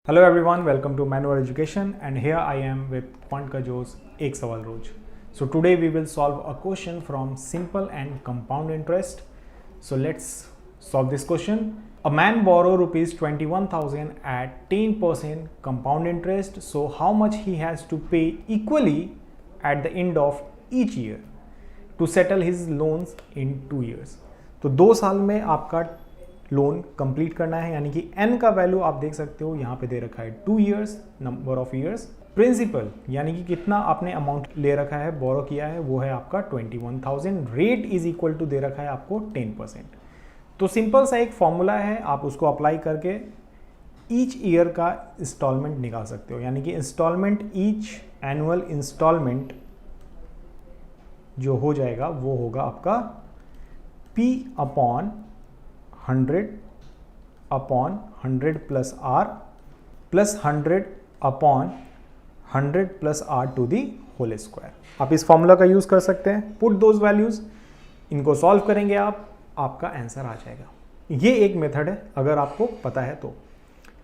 Hello everyone, welcome to manual education and here I am with quant का जोश एक सवाल रोज. So today we will solve a question from simple and compound interest. So let's solve this question. A man borrow rupees 21,000 at 10% compound interest. So how much he has to pay equally at the end of each year to settle his loans in 2 years. तो 2 साल में आपका loan complete करना है, यानी कि n का value आप देख सकते हो यहाँ पे दे रखा है 2 years, number of years. Principal यानी कि कितना आपने अमाउंट ले रखा है, बोरो किया है, वो है आपका 21,000. रेट इज इक्वल टू दे रखा है आपको 10%. तो सिंपल सा एक फॉर्मूला है, आप उसको अप्लाई करके ईच ईयर का इंस्टॉलमेंट निकाल सकते हो. यानी कि इंस्टॉलमेंट, ईच एनुअल इंस्टॉलमेंट जो हो जाएगा वो होगा आपका P upon 100 plus R plus 100 upon 100 plus R to the whole square. आप इस फॉर्मूला का यूज कर सकते हैं. पुट दोज वैल्यूज, इनको सॉल्व करेंगे आप, आपका आंसर आ जाएगा. ये एक मेथड है अगर आपको पता है तो,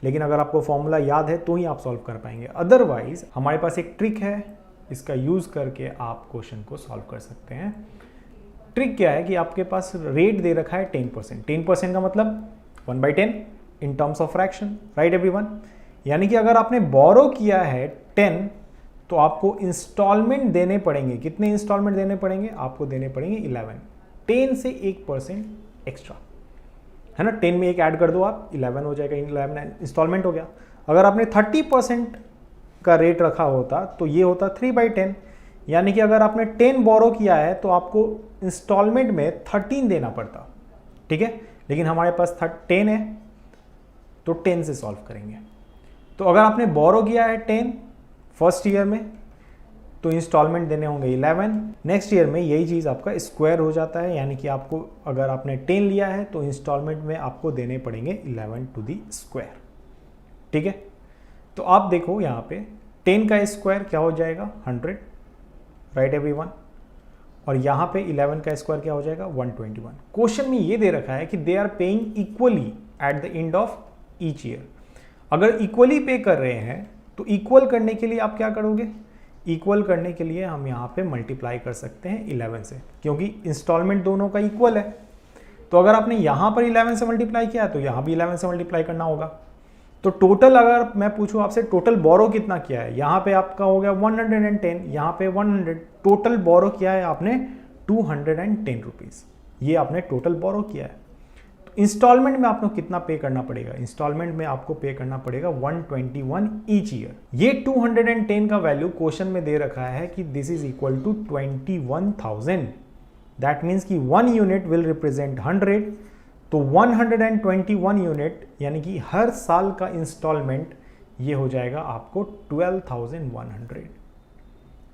लेकिन अगर आपको फॉर्मूला याद है तो ही आप सॉल्व कर पाएंगे. अदरवाइज हमारे पास एक ट्रिक है, इसका यूज करके आप क्वेश्चन को सॉल्व कर सकते हैं. ट्रिक क्या है कि आपके पास रेट दे रखा है 10%. 10% का मतलब 1/10 in terms of fraction, right everyone. यानी कि अगर आपने बोरो किया है 10 तो आपको इंस्टॉलमेंट देने पड़ेंगे. कितने इंस्टॉलमेंट देने पड़ेंगे? आपको देने पड़ेंगे 11. 10 से 1% एक्स्ट्रा है ना. 10 में एक ऐड कर दो आप, 11 हो जाएगा. 11 इंस्टॉलमेंट हो गया. अगर आपने 30% का रेट रखा होता तो ये होता 3/10. यानी कि अगर आपने 10 बोरो किया है तो आपको इंस्टॉलमेंट में 13 देना पड़ता, ठीक है. लेकिन हमारे पास 10 है तो 10 से सॉल्व करेंगे. तो अगर आपने बोरो किया है 10 फर्स्ट ईयर में तो इंस्टॉलमेंट देने होंगे 11. नेक्स्ट ईयर में यही चीज़ आपका स्क्वायर हो जाता है. यानी कि आपको अगर आपने 10 लिया है तो इंस्टॉलमेंट में आपको देने पड़ेंगे 11 टू दी स्क्वायर, ठीक है. तो आप देखो यहाँ पे 10 का स्क्वायर क्या हो जाएगा? 100, राइट एवरीवन. और यहाँ पे 11 का स्क्वायर क्या हो जाएगा? 121. क्वेश्चन में ये दे रखा है कि they are paying equally at the end of each year. अगर इक्वली पे कर रहे हैं तो इक्वल करने के लिए आप क्या करोगे? इक्वल करने के लिए हम यहाँ पे मल्टीप्लाई कर सकते हैं 11 से, क्योंकि इंस्टॉलमेंट दोनों का इक्वल है. तो अगर आपने यहाँ पर 11 से मल्टीप्लाई किया तो यहाँ भी 11 से मल्टीप्लाई करना होगा. तो टोटल अगर मैं पूछूं आपसे, टोटल बोरो कितना किया है? यहाँ पे आपका हो गया 110, यहाँ पे 100. टोटल बोरो किया है आपने 210 रुपीज़. ये आपने टोटल बोरो किया है. तो इंस्टॉलमेंट में आपको कितना पे करना पड़ेगा? इंस्टॉलमेंट में आपको पे करना पड़ेगा 121 ईच ईयर. ये 210 का वैल्यू क्वेश्चन में दे रखा है कि this is equal to 21,000. That means कि 1 यूनिट विल रिप्रेजेंट 100. तो 121 यूनिट यानी कि हर साल का इंस्टॉलमेंट ये हो जाएगा आपको 12,100.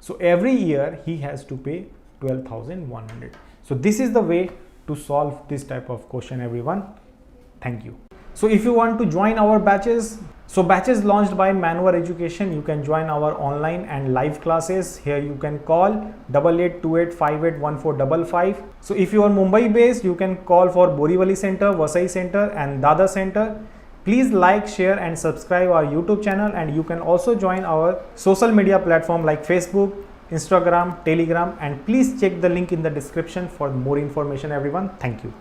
So every year he has to pay 12,100. So this is the way to solve this type of question everyone. Thank you. So if you want to join our batches, so batches launched by Manual Education, you can join our online and live classes. Here you can call 8828581455. So if you are Mumbai based, you can call for Borivali Center, Vasai Center and Dada Center. Please like, share and subscribe our YouTube channel, and you can also join our social media platform like Facebook, Instagram, Telegram, and please check the link in the description for more information everyone. Thank you.